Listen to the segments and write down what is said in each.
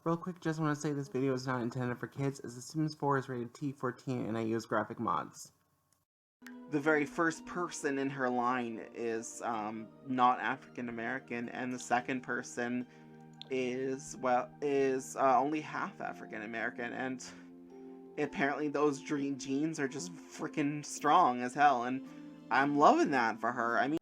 Real quick, just want to say this video is not intended for kids, as The Sims 4 is rated T14 and I use graphic mods. The very first person in her line is not African American, and the second person is only half African American, and apparently those genes are just freaking strong as hell, and I'm loving that for her. I mean,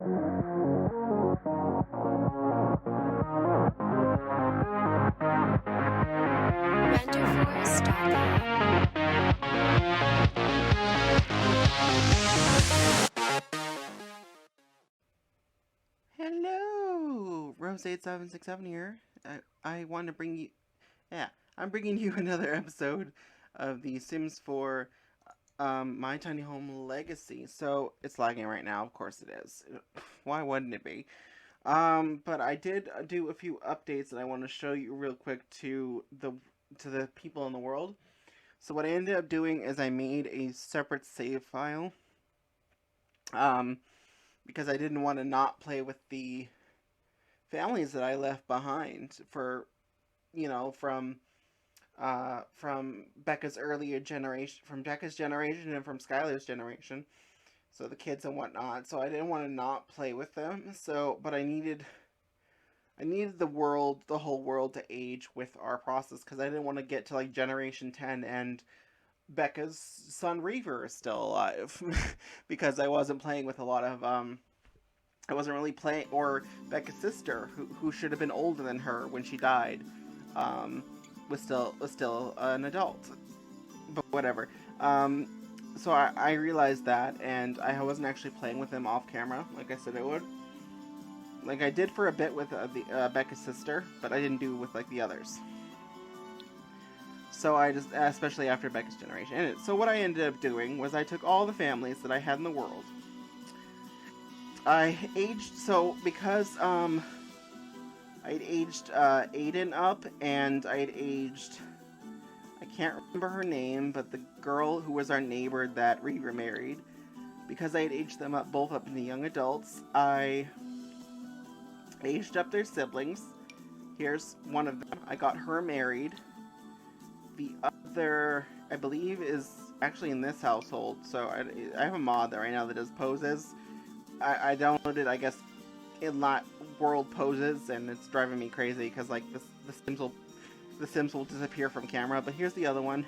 hello, Rose8767 here. I want to bring you, I'm bringing you another episode of The Sims 4 My Tiny Home Legacy. So, it's lagging right now, of course it is. Why wouldn't it be? But I did do a few updates that I want to show you real quick to the people in the world. So what I ended up doing is I made a separate save file, because I didn't want to not play with the families that I left behind for, from Becca's earlier generation, from Becca's generation and from Skylar's generation, so the kids and whatnot. So I didn't want to not play with them. So, but I needed the whole world to age with our process, because I didn't want to get to like generation 10 and Becca's son Reaver is still alive, because I wasn't playing with a lot of I wasn't really playing, or Becca's sister, who should have been older than her when she died, was still an adult, but whatever. So I realized that, and I wasn't actually playing with him off camera like I said I would. Like I did for a bit with Becca's sister, but I didn't do it with like the others. So I just, especially after Becca's generation. And so what I ended up doing was I took all the families that I had in the world. I aged, so because I'd aged Aiden up, and I'd aged, I can't remember her name, but the girl who was our neighbor that Reaver married, because I had aged them up both up into young adults, I aged up their siblings. Here's one of them. I got her married. The other, I believe, is actually in this household, so I have a mod there right now that does poses. I downloaded, I guess, in that world poses, and it's driving me crazy because like the Sims will disappear from camera. But here's the other one,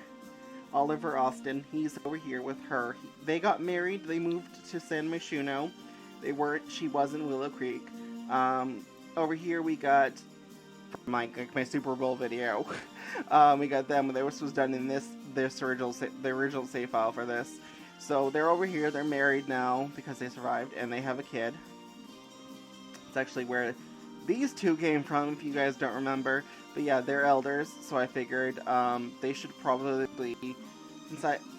Oliver Austin. He's over here with her. They got married. They moved to San Myshuno. She was in Willow Creek. Over here we got, from my Super Bowl video. We got them. This was done in the original save file for this. So they're over here. They're married now because they survived, and they have a kid. It's actually where these two came from, if you guys don't remember. But yeah, they're elders, so I figured they should probably,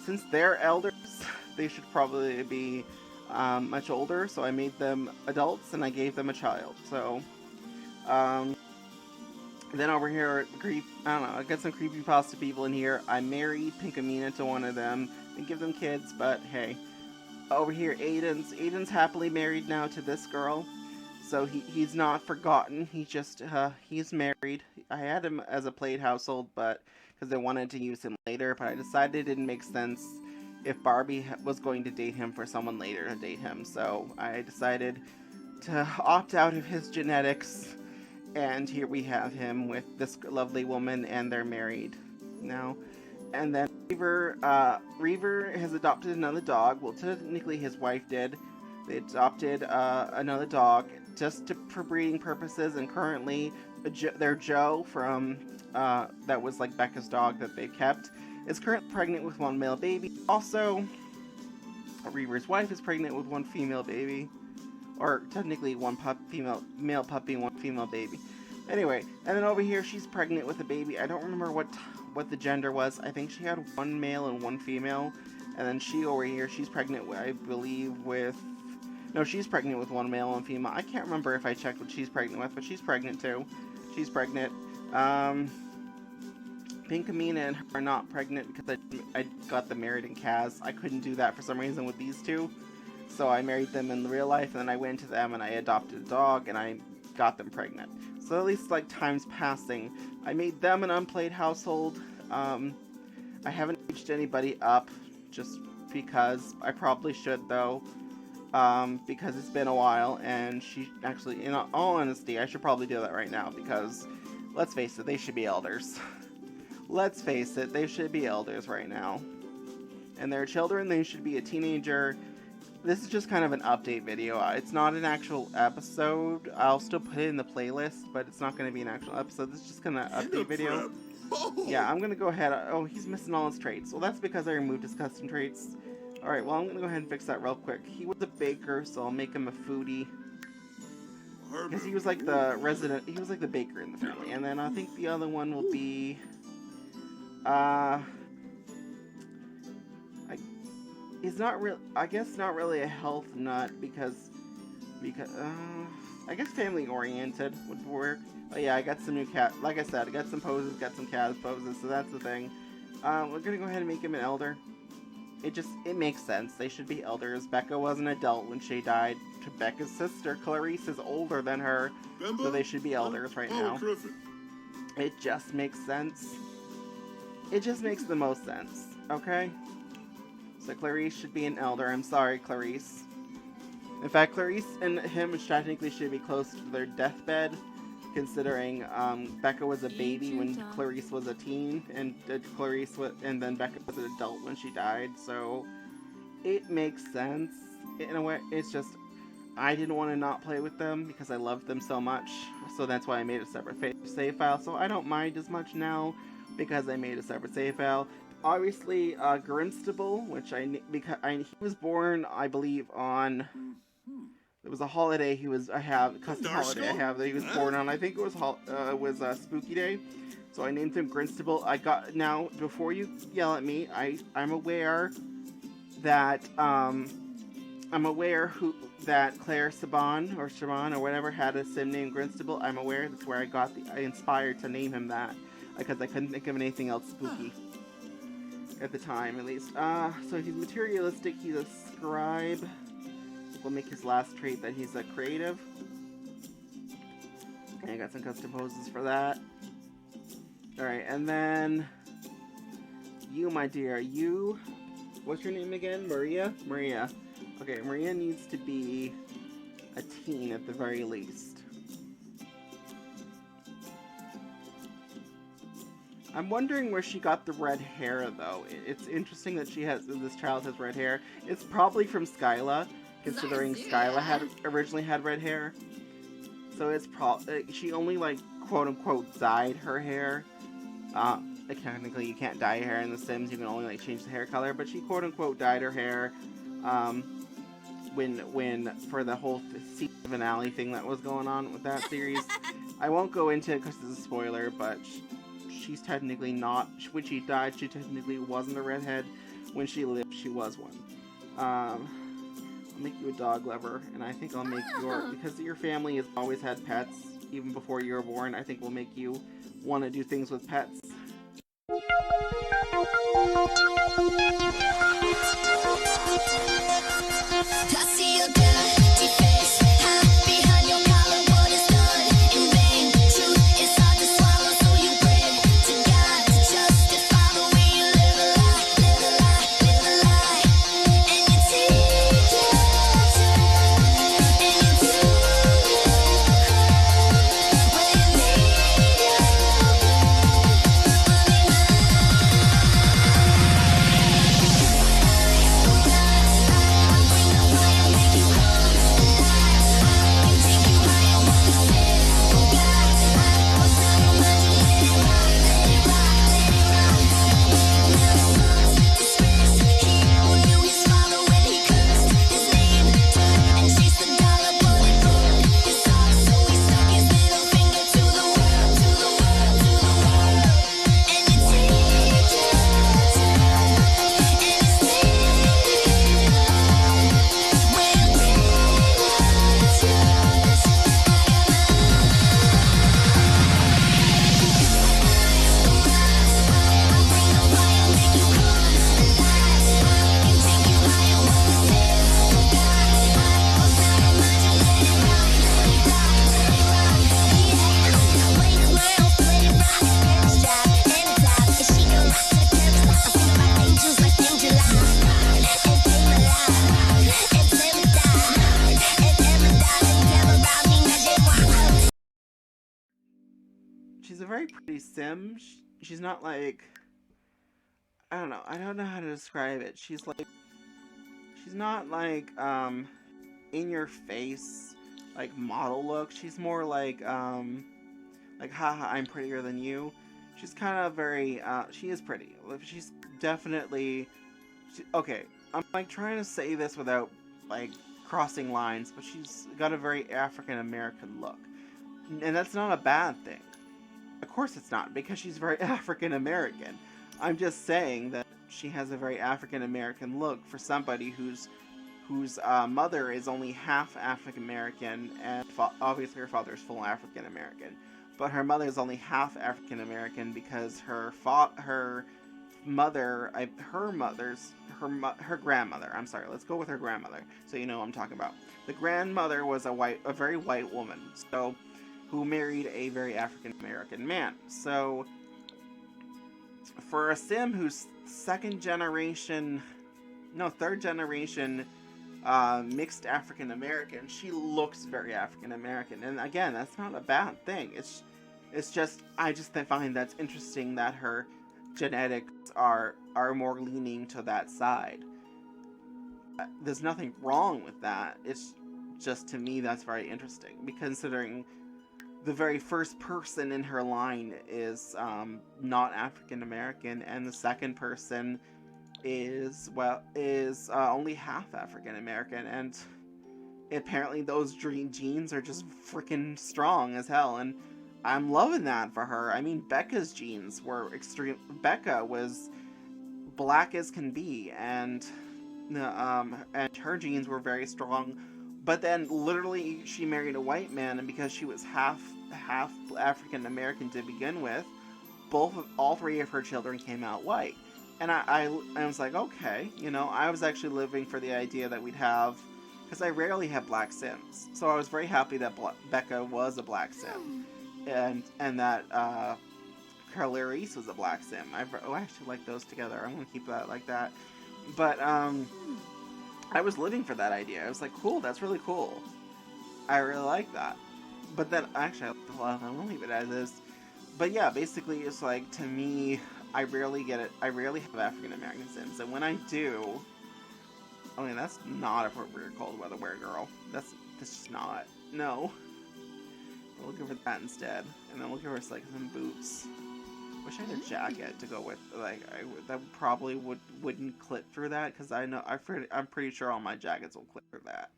since they're elders, they should probably be much older. So I made them adults, and I gave them a child. So then over here, I don't know, I got some creepypasta people in here. I married Pinkamena to one of them. Didn't give them kids, but hey. Over here, Aiden's happily married now to this girl. So he's not forgotten. He's married. I had him as a played household, but because I wanted to use him later, but I decided it didn't make sense if Barbie was going to date him for someone later to date him. So I decided to opt out of his genetics. And here we have him with this lovely woman, and they're married now. And then Reaver has adopted another dog. Well, technically his wife did. They adopted another dog just for breeding purposes, and currently their Joe from that was like Becca's dog that they kept is currently pregnant with one male baby. Also, Reaver's wife is pregnant with one female baby. Or technically one male puppy, one female baby. Anyway, and then over here she's pregnant with a baby. I don't remember what the gender was. I think she had one male and one female. And then she over here, she's pregnant with, I believe she's pregnant with one male and one female. I can't remember if I checked what she's pregnant with, but she's pregnant too. She's pregnant. Pinkamena and her are not pregnant because I got them married in Kaz. I couldn't do that for some reason with these two. So I married them in real life, and then I went to them and I adopted a dog, and I got them pregnant. So at least like time's passing. I made them an unplayed household. I haven't aged anybody up just because I probably should though. Because it's been a while, and she actually, in all honesty, I should probably do that right now because, let's face it, they should be elders. Let's face it, they should be elders right now. And they're children, they should be a teenager. This is just kind of an update video. It's not an actual episode. I'll still put it in the playlist, but it's not going to be an actual episode. This is just kind of an update video. Yeah, I'm going to go ahead. Oh, he's missing all his traits. Well, that's because I removed his custom traits. Alright, well, I'm going to go ahead and fix that real quick. He was a baker, so I'll make him a foodie. Because he was like the resident, he was like the baker in the family. And then I think the other one will be, he's not real, I guess not really a health nut because, I guess family oriented would work. Oh yeah, I got some new cat, like I said, I got some poses, got some cat poses, so that's the thing. We're going to go ahead and make him an elder. It makes sense. They should be elders. Becca was an adult when she died. Becca's sister, Clarice, is older than her, so they should be elders right now. It just makes sense. It just makes the most sense, okay? So Clarice should be an elder. I'm sorry, Clarice. In fact, Clarice and him technically should be close to their deathbed, considering Becca was a baby when Clarice was a teen, and then Becca was an adult when she died, so it makes sense. In a way, it's just, I didn't want to not play with them because I loved them so much, so that's why I made a separate save file, so I don't mind as much now because I made a separate save file. Obviously, Grinstable, which he was born, I believe, on... It was a holiday custom holiday I have that he was born on. I think it was Spooky Day. So I named him Grinstable. Now, before you yell at me, I'm aware that, that Claire Saban, or Shaban, or whatever, had a sim named Grinstable. I'm aware that's where I inspired to name him that. Because I couldn't think of anything else spooky. At the time, at least. So he's materialistic, he's a scribe. We'll make his last trait that he's a creative. And I got some custom poses for that. Alright, and then you, my dear, what's your name again? Maria? Maria. Okay, Maria needs to be a teen at the very least. I'm wondering where she got the red hair, though. It's interesting that this child has red hair. It's probably from Skyla, considering Skyla originally had red hair. So it's she only, like, quote-unquote dyed her hair. Technically you can't dye your hair in The Sims, you can only, like, change the hair color, but she quote-unquote dyed her hair, for the whole season finale thing that was going on with that series. I won't go into it because it's a spoiler, but she's technically not, when she died, she technically wasn't a redhead. When she lived, she was one. I'll make you a dog lover, and I think I'll make because your family has always had pets, even before you were born, I think we'll make you want to do things with pets. I see your dirty face, hide behind your collar, what is done in vain. Truth is hard to swallow, so you pray to God to justify the way you live a lie, live a lie, live a lie. And you take your time, and you do when you need your very pretty sim. She's not like, I don't know. I don't know how to describe it. She's not like in your face like model look. She's more like haha, I'm prettier than you. She's kind of very she is pretty. She's definitely okay. I'm like trying to say this without like crossing lines, but she's got a very African American look. And that's not a bad thing. Of course it's not, because she's very African American. I'm just saying that she has a very African American look for somebody whose mother is only half African American, and obviously her father is full African American. But her mother is only half African American because her mother, her grandmother. I'm sorry, let's go with her grandmother, so you know what I'm talking about. The grandmother was a very white woman, so who married a very African American man. So for a sim who's third generation mixed African American, she looks very African American, and again, that's not a bad thing. It's just I just find that's interesting that her genetics are more leaning to that side. There's nothing wrong with that. It's just, to me, that's very interesting, considering the very first person in her line is not African American, and the second person is only half African American, and apparently those genes are just freaking strong as hell, and I'm loving that for her. I mean, Becca's genes were extreme. Becca was black as can be, and her genes were very strong. But then, literally, she married a white man, and because she was half African American to begin with, all three of her children came out white. And I was like, okay, I was actually living for the idea that we'd have, because I rarely have black sims. So I was very happy that Becca was a black sim, and that Clarice was a black sim. I actually like those together. I'm gonna keep that like that. But I was living for that idea. I was like, cool, that's really cool. I really like that. But then, actually, I'll leave it as is. But yeah, basically, it's like, to me, I rarely get it. I rarely have African American sims, and when I do, I mean, that's not appropriate cold weather wear girl. That's just not. No. We'll give her that instead, and then we'll give her like some boots. Wish I had a jacket to go with. Like, that probably wouldn't clip through that, because I'm pretty sure all my jackets will clip through that.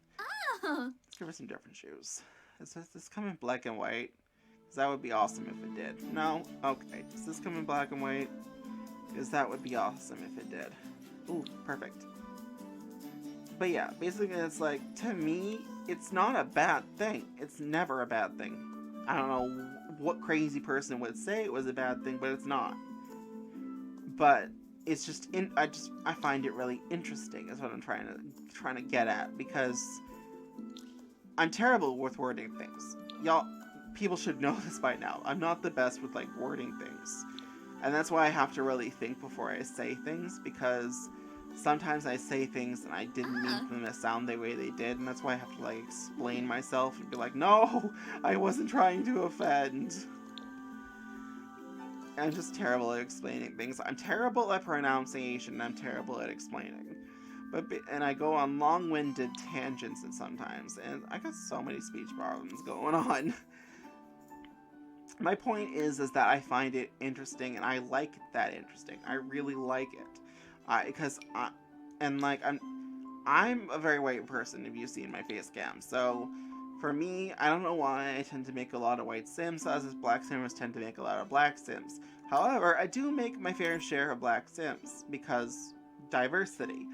Oh. Let's give her some different shoes. Does this come in black and white? Because that would be awesome if it did. No? Okay. Does this come in black and white? Because that would be awesome if it did. Ooh, perfect. But yeah, basically it's like, to me, it's not a bad thing. It's never a bad thing. I don't know what crazy person would say it was a bad thing, but it's not. But it's just I find it really interesting is what I'm trying to get at, because I'm terrible with wording things. Y'all, people should know this by now. I'm not the best with like wording things. And that's why I have to really think before I say things, because sometimes I say things and I didn't mean them to sound the way they did, and that's why I have to like explain myself and be like, no, I wasn't trying to offend. I'm just terrible at explaining things. I'm terrible at pronunciation, and I'm terrible at explaining. And I go on long-winded tangents sometimes, and I got so many speech problems going on. My point is that I find it interesting, and I like that interesting. I really like it. I'm a very white person, if you see in my face cam. So, for me, I don't know why I tend to make a lot of white sims, as black sims tend to make a lot of black sims. However, I do make my fair share of black sims, because diversity.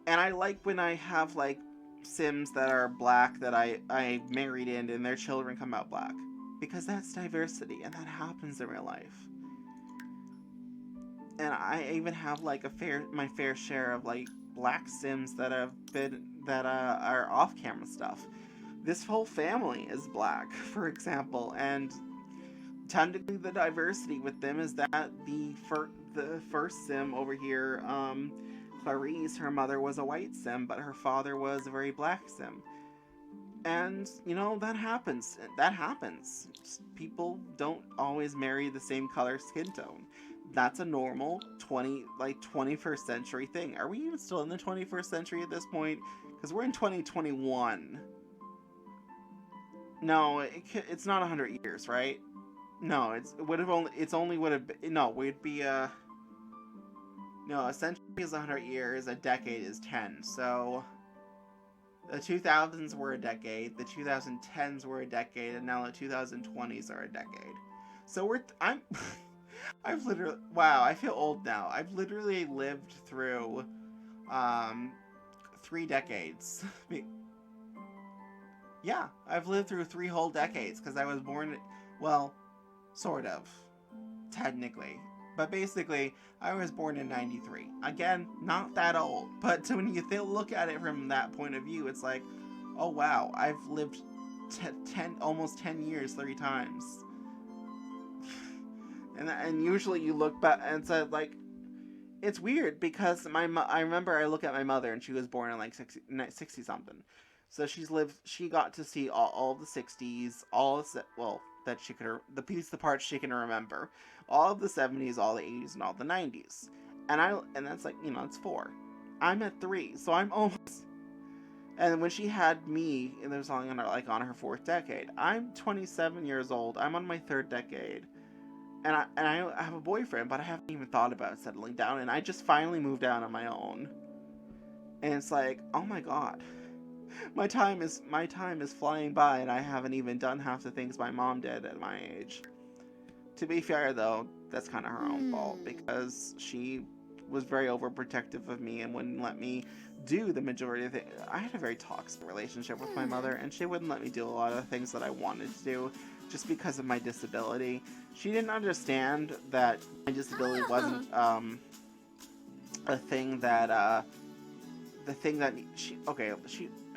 And I like when I have, like, sims that are black that I married in, and their children come out black. Because that's diversity, and that happens in real life. And I even have like my fair share of like black sims that are off-camera stuff. This whole family is black, for example, and technically the diversity with them is that the first sim over here, Clarice, her mother was a white sim, but her father was a very black sim. And, you know, that happens. That happens. People don't always marry the same color skin tone. That's a normal 21st century thing. Are we even still in the 21st century at this point? Because we're in 2021. No, it's not 100 years, right? No, no, a century is 100 years, a decade is 10. So the 2000s were a decade, the 2010s were a decade, and now the 2020s are a decade. So I've literally, wow, I feel old now. I've literally lived through 3 decades. Yeah, I've lived through 3 whole decades because I was born, well, sort of, technically. But basically, I was born in 93. Again, not that old. But when you look at it from that point of view, it's like, oh wow, I've lived almost 10 years 3 times. And usually you look back and said, like, it's weird because I remember I look at my mother and she was born in like 60 something. So she got to see all the 60s, that she could, the parts she can remember, all of the 70s, all the 80s, and all the 90s, and that's like, you know, it's 4. I'm at 3, so I'm almost. And when she had me, and it was on her 4th decade. I'm 27 years old. I'm on my 3rd decade, and I have a boyfriend, but I haven't even thought about settling down. And I just finally moved out on my own, and it's like, oh my god. My time is flying by, and I haven't even done half the things my mom did at my age. To be fair, though, that's kind of her own fault, because she was very overprotective of me and wouldn't let me do the majority of things. I had a very toxic relationship with my mother, and she wouldn't let me do a lot of things that I wanted to do just because of my disability. She didn't understand that my disability wasn't a thing that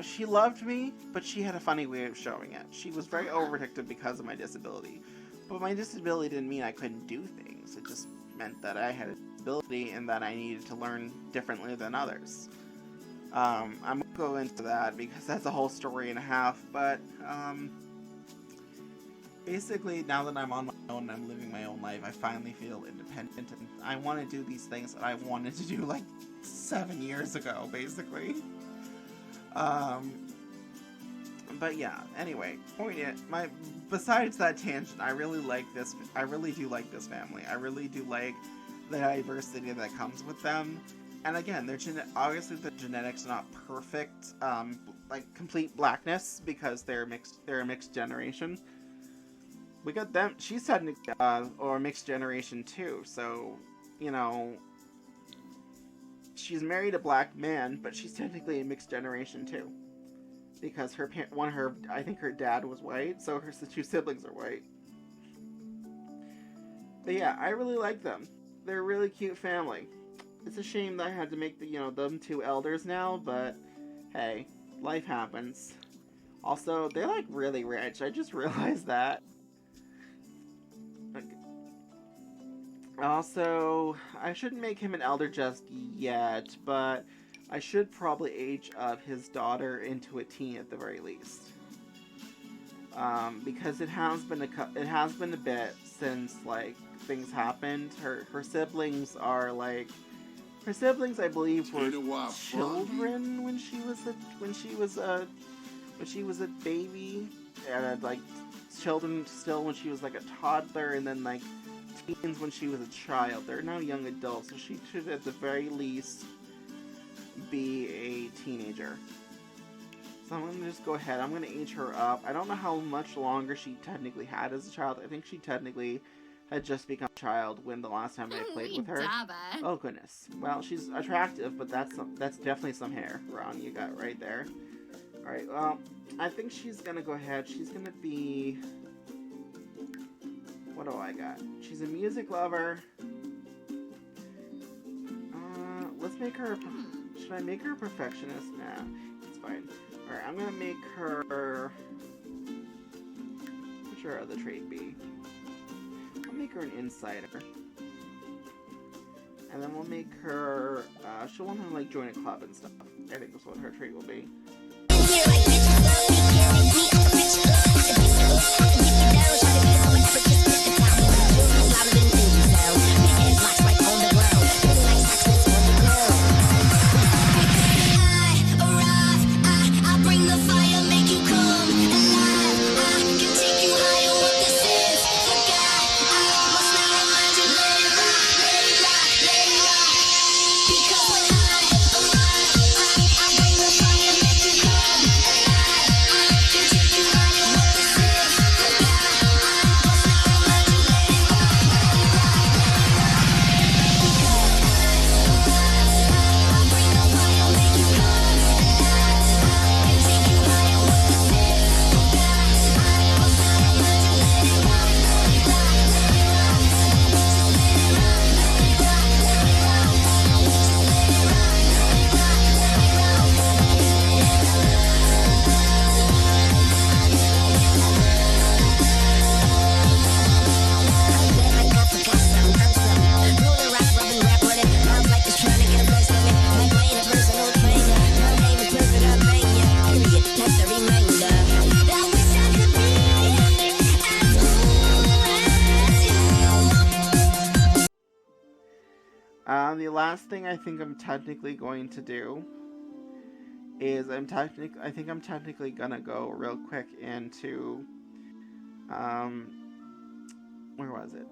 she loved me, but she had a funny way of showing it. She was very overprotective because of my disability. But my disability didn't mean I couldn't do things. It just meant that I had a disability and that I needed to learn differently than others. I'm going to go into that because that's a whole story and a half, but basically, now that I'm on my own and I'm living my own life, I finally feel independent, and I want to do these things that I wanted to do like 7 years ago, basically. But yeah, anyway, besides that tangent, I really do like this family. I really do like the diversity that comes with them. And again, obviously the genetics are not perfect, like complete blackness, because they're a mixed generation. We got them, she's technically, or mixed generation too, so, you know, she's married a black man, but she's technically a mixed generation too. Because I think her dad was white, so her 2 siblings are white. But yeah, I really like them. They're a really cute family. It's a shame that I had to make them 2 elders now, but hey, life happens. Also, they're like really rich. I just realized that. Also, I shouldn't make him an elder just yet, but I should probably age up his daughter into a teen at the very least. Because it has been a bit since like things happened. Her siblings are like, her siblings I believe were children when she was a baby, and like children still when she was like a toddler, and then like teens when she was a child. They're now young adults, so she should at the very least be a teenager. So I'm gonna just go ahead. I'm gonna age her up. I don't know how much longer she technically had as a child. I think she technically had just become a child when the last time I played with her. Oh goodness. Well, she's attractive, but that's definitely some hair, Ron, you got right there. Alright, well, I think she's gonna go ahead. She's gonna be... What do I got? She's a music lover. Let's make her should I make her a perfectionist? Nah, it's fine. Alright, I'm gonna make her... What should her other trait be? I'll make her an insider. And then we'll make her... she'll want to like join a club and stuff. I think that's what her trait will be. The last thing I think I'm technically going to do is I think I'm technically gonna go real quick into where was it?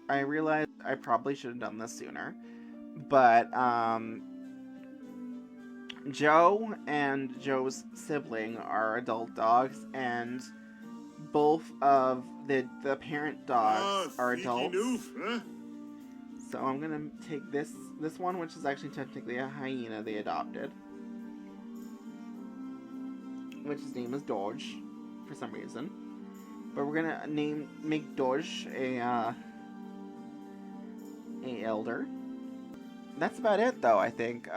I realized I probably should have done this sooner, but Joe and Joe's sibling are adult dogs, and both of the parent dogs are adults. Huh? So I'm gonna take this one, which is actually technically a hyena they adopted, which his name is Dodge, for some reason. But we're gonna make Dodge a elder. That's about it, though. I think.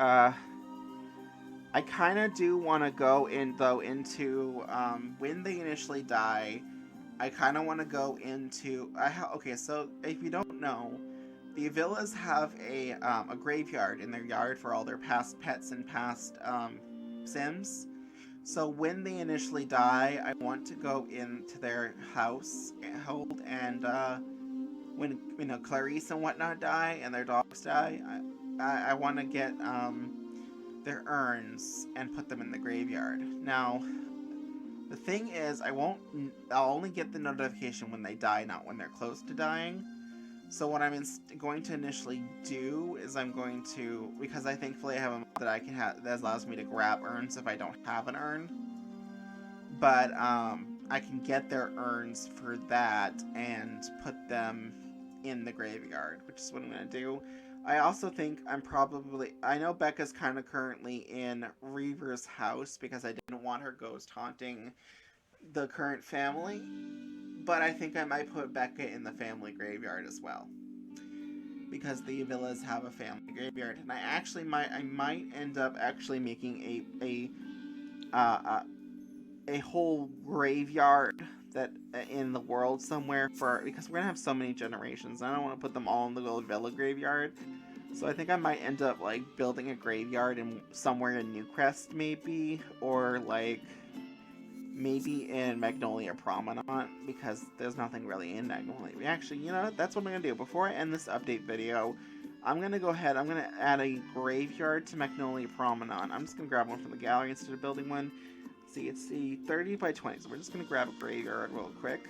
I kind of do want to go into when they initially die. I kind of want to go into okay. So if you don't know, the villas have a graveyard in their yard for all their past pets and past sims. So when they initially die, I want to go into their household, and when Clarice and whatnot die and their dogs die, I want to get their urns and put them in the graveyard. Now, the thing is, I'll only get the notification when they die, not when they're close to dying. So what I'm going to initially do is because I thankfully have a mod that I can have that allows me to grab urns if I don't have an urn. But I can get their urns for that and put them in the graveyard, which is what I'm going to do. I also think I know Becca's kind of currently in Reaver's house because I didn't want her ghost haunting the current family, but I think I might put Becca in the family graveyard as well, because the villas have a family graveyard, and I might end up actually making a whole graveyard that in the world somewhere because we're gonna have so many generations. I don't want to put them all in the little villa graveyard. So I think I might end up like building a graveyard somewhere in Newcrest, maybe, or like maybe in Magnolia Promenade, because there's nothing really in Magnolia. Actually, you know, that's what I'm gonna do. Before I end this update video, I'm gonna go ahead. I'm gonna add a graveyard to Magnolia Promenade. I'm just gonna grab one from the gallery instead of building one. It's 30 by 20, so we're just gonna grab a graveyard real quick.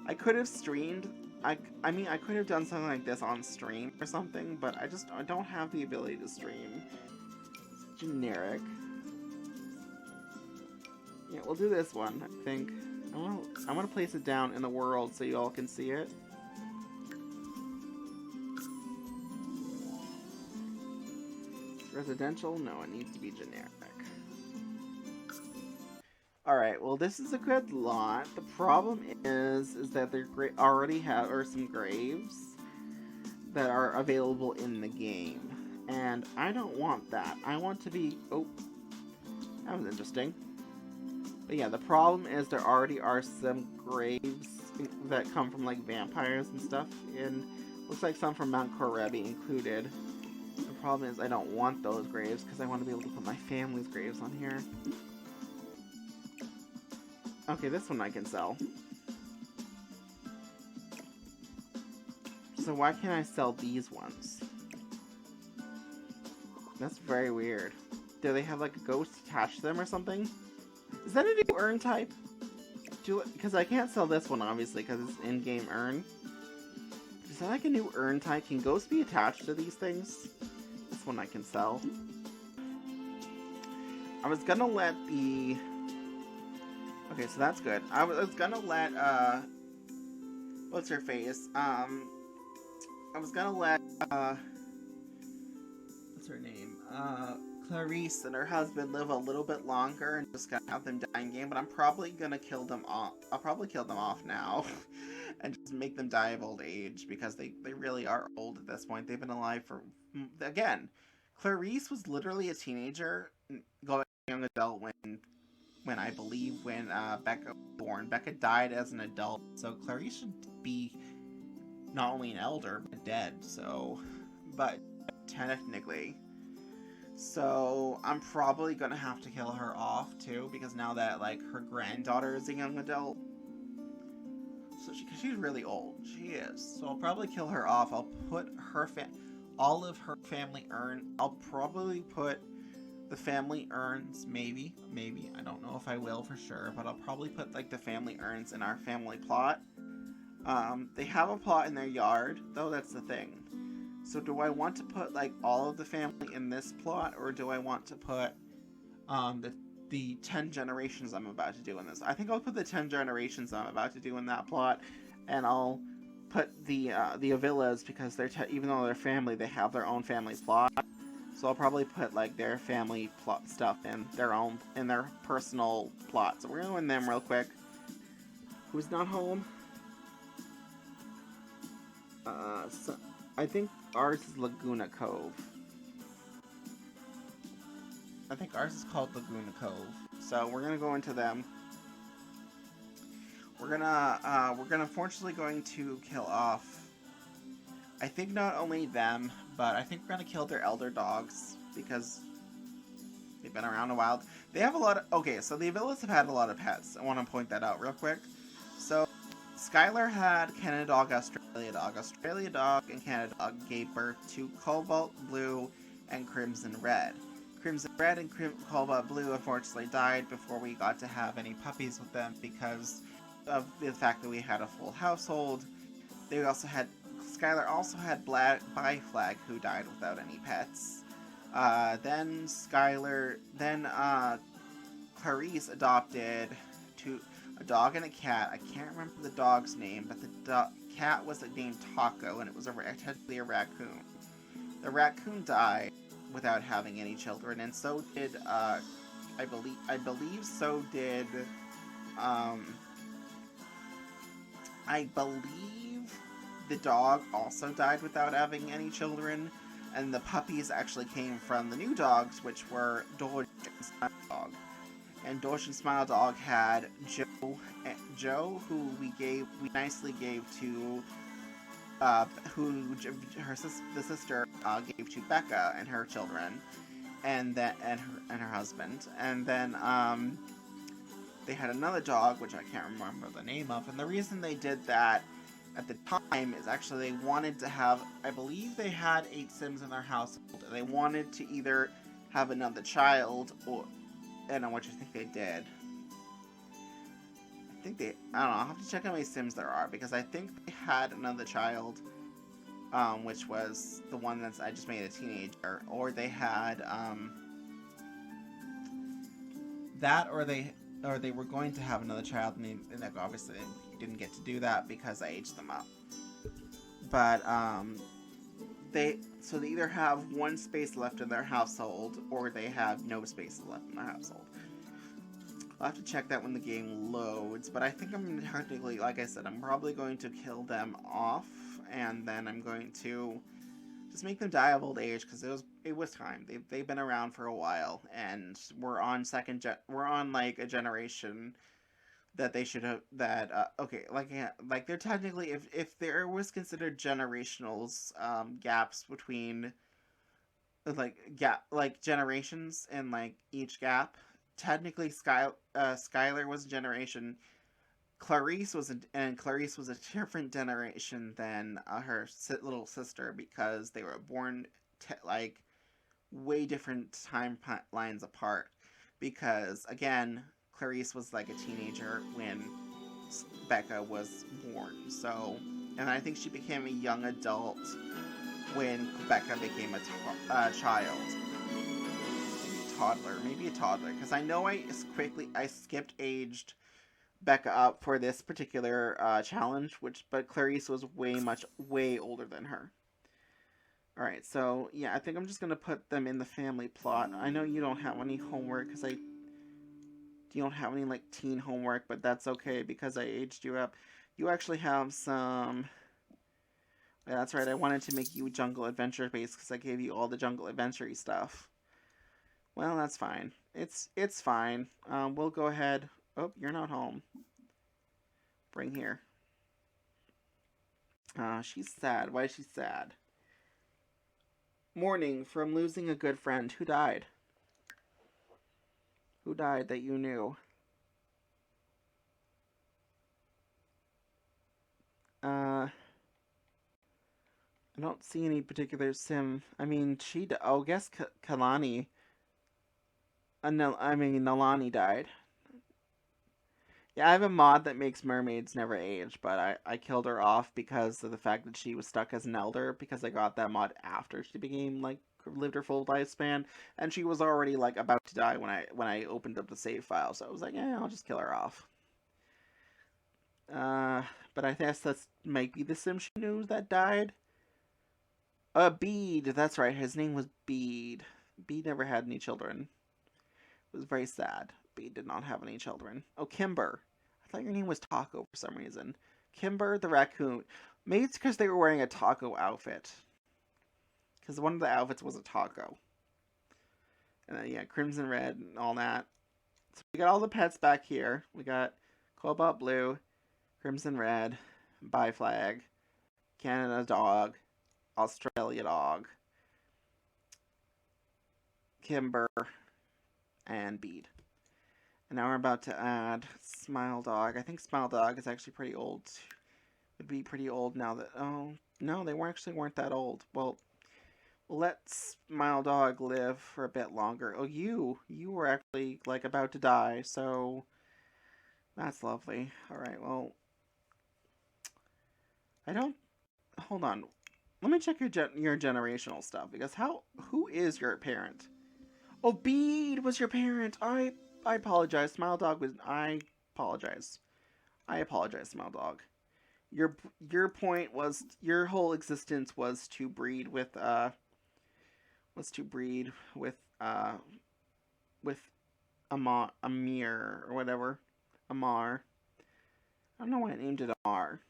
I could have streamed. I mean, I could have done something like this on stream or something, but I don't have the ability to stream. Generic. Yeah, we'll do this one, I think. I want to place it down in the world so you all can see it. It's residential? No, it needs to be generic. Alright, well this is a good lot. The problem is that there already have some graves that are available in the game. And I don't want that. I want to be... Oh, that was interesting. But yeah, the problem is there already are some graves that come from like vampires and stuff. And looks like some from Mount Korebi included. The problem is I don't want those graves because I want to be able to put my family's graves on here. Okay, this one I can sell. So why can't I sell these ones? That's very weird. Do they have like a ghost attached to them or something? Is that a new urn type? Because I can't sell this one obviously because it's in-game urn. Is that like a new urn type? Can ghosts be attached to these things? This one I can sell. I was gonna let the... Okay, so that's good. I was gonna let, what's her face? I was gonna let, what's her name? Clarice and her husband live a little bit longer and just gonna have them die in game, but I'm probably gonna kill them off. I'll probably kill them off now and just make them die of old age because they really are old at this point. They've been alive for, again, Clarice was literally a teenager going young adult when I believe when Becca was born. Becca died as an adult, so Clarice should be not only an elder, but dead, so... But, technically. So, I'm probably gonna have to kill her off, too, because now that, like, her granddaughter is a young adult. So cause she's really old. She is. So I'll probably kill her off. I'll put her all of her family I'll probably put the family urns, maybe, I don't know if I will for sure, but I'll probably put like the family urns in our family plot. They have a plot in their yard, though. That's the thing. So do I want to put like all of the family in this plot, or do I want to put the 10 generations I'm about to do in this? I think I'll put the 10 generations I'm about to do in that plot, and I'll put the Avilas, because they're even though they're family, they have their own family plot. So I'll probably put like their family plot stuff in their personal plot. So we're gonna go in them real quick. Who's not home? So I think ours is Laguna Cove. I think ours is called Laguna Cove. So we're gonna go into them. We're gonna fortunately going to kill off, I think, not only them, but I think we're gonna kill their elder dogs, because they've been around a while. They have a lot of... Okay, so the Avilas have had a lot of pets. I want to point that out real quick. So, Skylar had Canada Dog, Australia Dog. Australia Dog and Canada Dog gave birth to Cobalt Blue and Crimson Red. Crimson Red and Cobalt Blue unfortunately died before we got to have any puppies with them, because of the fact that we had a full household. They also had... Skylar also had Bi Flag, who died without any pets. Then Clarice adopted a dog and a cat. I can't remember the dog's name, but the cat was named Taco, and it was technically a raccoon. The raccoon died without having any children, and so did I believe so did I believe the dog also died without having any children, and the puppies actually came from the new dogs, which were Doge and Smile Dog. And Doge and Smile Dog had Joe, who we nicely gave to, the sister gave to Becca and her children, and her husband. And then they had another dog, which I can't remember the name of. And the reason they did that at the time is actually they wanted to have, I believe they had 8 Sims in their household, and they wanted to either have another child, or, I don't know what you think they did. I don't know, I'll have to check how many Sims there are, because I think they had another child, which was the one that I just made a teenager, or they had, that, or they were going to have another child, and they obviously didn't get to do that because I aged them up. But they either have 1 space left in their household, or they have no space left in their household. I'll have to check that when the game loads, but I think I'm technically, like I said, I'm probably going to kill them off, and then I'm going to just make them die of old age, because it was time. They've been around for a while, and we're on like a generation that they should have, okay, like they're technically, if there was considered generationals, gaps between, like generations in like each gap, technically Skylar was a generation, Clarice was a different generation than her little sister, because they were born like way different timelines apart, because again, Clarice was like a teenager when Becca was born, so, and I think she became a young adult when Becca became a child. Maybe a toddler, because I know I skipped aged Becca up for this particular challenge, but Clarice was way older than her. Alright, so yeah, I think I'm just gonna put them in the family plot. I know you don't have any homework, because you don't have any like teen homework, but that's okay because I aged you up. You actually have some... Yeah, that's right, I wanted to make you jungle adventure based because I gave you all the jungle adventure-y stuff. Well, that's fine. It's fine. We'll go ahead. Oh, you're not home. Bring here. She's sad. Why is she sad? Mourning from losing a good friend. Who died? Who died that you knew? I don't see any particular sim. I mean, oh, guess Kalani. No, I mean, Nalani died. Yeah, I have a mod that makes mermaids never age, but I killed her off because of the fact that she was stuck as an elder, because I got that mod after she became, like, lived her full lifespan, and she was already, like, about to die when I opened up the save file, so I was like, yeah, I'll just kill her off. But I guess that might be the sim she knew that died. Bede, that's right, his name was Bede. Bede never had any children. It was very sad. Bede did not have any children. Oh, Kimber. I thought your name was Taco for some reason. Kimber the raccoon. Maybe it's because they were wearing a taco outfit. Because one of the outfits was a taco. And then, yeah, crimson red and all that. So we got all the pets back here. We got cobalt blue, crimson red, bi flag, Canada dog, Australia dog, Kimber, and Bede. And now we're about to add Smile Dog. I think Smile Dog is actually pretty old. Would be pretty old now that... Oh, no, they weren't that old. Well, let Smile Dog live for a bit longer. Oh, you were actually, like, about to die, so... That's lovely. Alright, well... I don't... Hold on. Let me check your generational stuff, because who is your parent? Oh, Bede was your parent! I apologize. Smile Dog was... I apologize. I apologize, Smile Dog. Your point was, your whole existence was to breed with with Amir or whatever. Amar. I don't know why I named it Amar.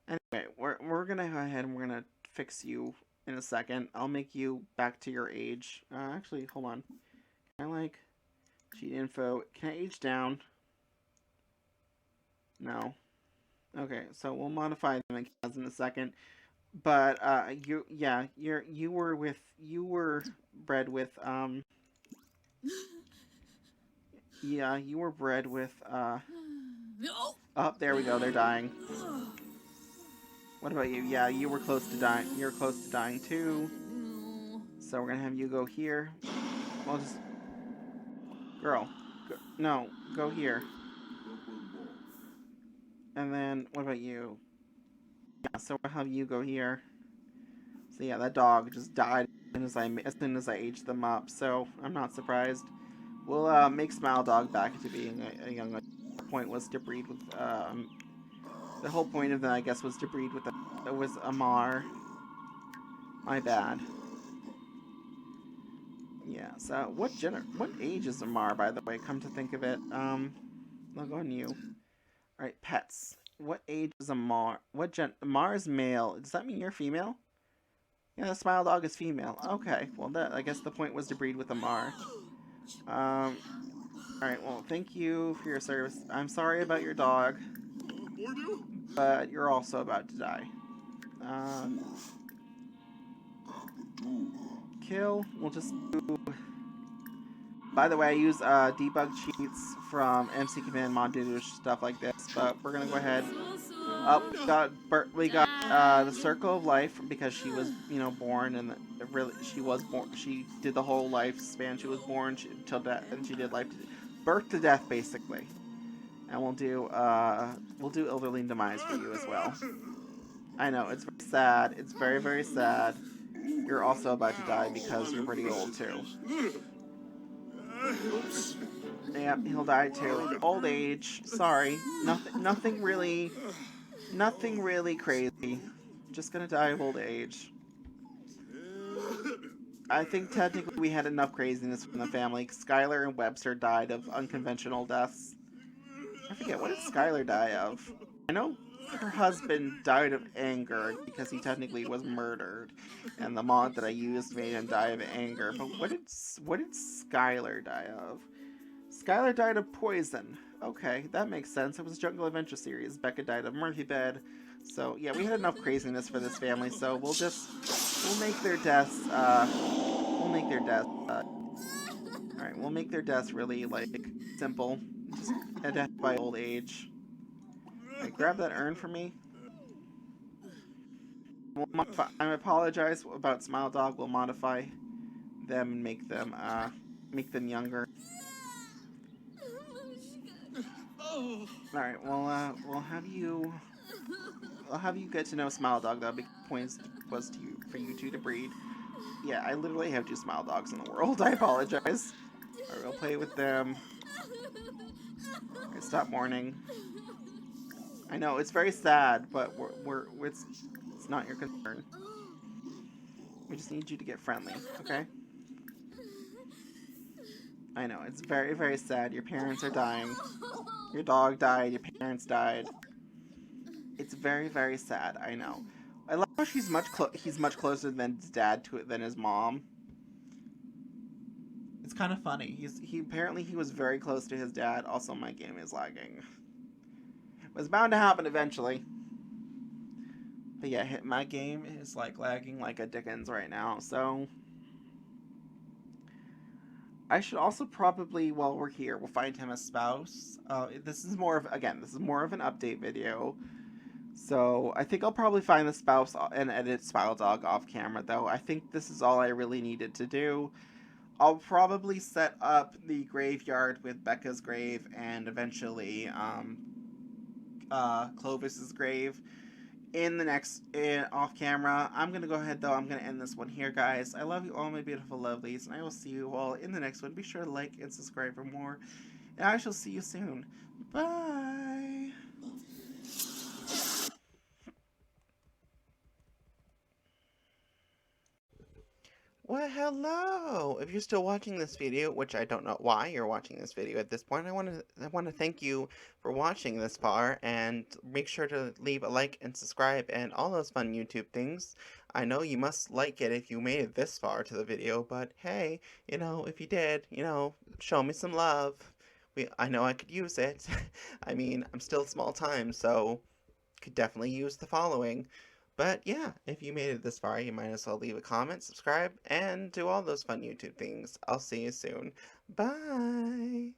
Anyway, we're gonna go ahead and we're gonna fix you in a second. I'll make you back to your age. Actually, hold on. Can I, like, cheat info? Can I age down? No. Okay, so we'll modify them in a second. But you were bred with you were bred with oh, there we go, they're dying. What about you? Yeah, you were close to dying. You're close to dying too. So we're gonna have you go here. Well, just girl, no, go here. And then what about you? Yeah, so we'll have you go here. So yeah, that dog just died as soon as I aged them up. So I'm not surprised. We'll make Smile Dog back into being a young. The point was to breed with the whole point of that, I guess, was to breed with Amar. My bad. Yeah. So what age is Amar, by the way? Come to think of it, I'll go on you. All right, pets. What age is Amar? Amar is male. Does that mean you're female? Yeah, the Smile Dog is female. Okay. Well, I guess the point was to breed with Amar. Alright, well, thank you for your service. I'm sorry about your dog, but you're also about to die. Kill. We'll just do... By the way, I use debug cheats from MC Command Mod to do stuff like this, but we're gonna go ahead. We got the Circle of Life because she was, born, and she was born. She did the whole lifespan. She was born till death, and she did birth to death, basically. And we'll do Elderly Demise for you as well. I know, it's very sad. It's very, very sad. You're also about to die because you're pretty old too. Yep, he'll die too. Old age. Sorry. Nothing really crazy. Just gonna die of old age. I think technically we had enough craziness from the family. Skylar and Webster died of unconventional deaths. I forget, what did Skylar die of? I know her husband died of anger because he technically was murdered, and the mod that I used made him die of anger. But what did Skylar die of? Skylar died of poison. Okay, that makes sense. It was Jungle Adventure series. Becca died of Murphy Bed. So yeah, we had enough craziness for this family. So we'll make their deaths. All right, we'll make their deaths really simple. Just a death by old age. Alright, grab that urn for me. I apologize about Smile Dog. We'll modify them and make them younger. All right. Well, I'll have you get to know Smile Dog. That'll be points was to you for you two to breed. Yeah, I literally have two Smile Dogs in the world. I apologize. All right, we'll play with them. All right, stop mourning. I know it's very sad, but it's not your concern. We just need you to get friendly, okay? I know it's very very sad. Your parents are dying. Your dog died. Your parents died. It's very very sad. I know. I love how he's much closer than his dad to it than his mom. It's kind of funny. He apparently he was very close to his dad. Also, my game is lagging. It was bound to happen eventually. But yeah, my game is like lagging like a Dickens right now. So I should also probably, while we're here, we'll find him a spouse. This is more of an update video. So I think I'll probably find the spouse and edit Smile Dog off camera, though. I think this is all I really needed to do. I'll probably set up the graveyard with Becca's grave and eventually Clovis's grave off camera. I'm gonna go ahead though. I'm gonna end this one here, guys. I love you all, my beautiful lovelies, and I will see you all in the next one. Be sure to like and subscribe for more, and I shall see you soon. Bye. Well, hello! If you're still watching this video, which I don't know why you're watching this video at this point, I want to thank you for watching this far, and make sure to leave a like and subscribe and all those fun YouTube things. I know you must like it if you made it this far to the video, but hey, if you did, show me some love. I know I could use it. I mean, I'm still small time, so could definitely use the following. But yeah, if you made it this far, you might as well leave a comment, subscribe, and do all those fun YouTube things. I'll see you soon. Bye!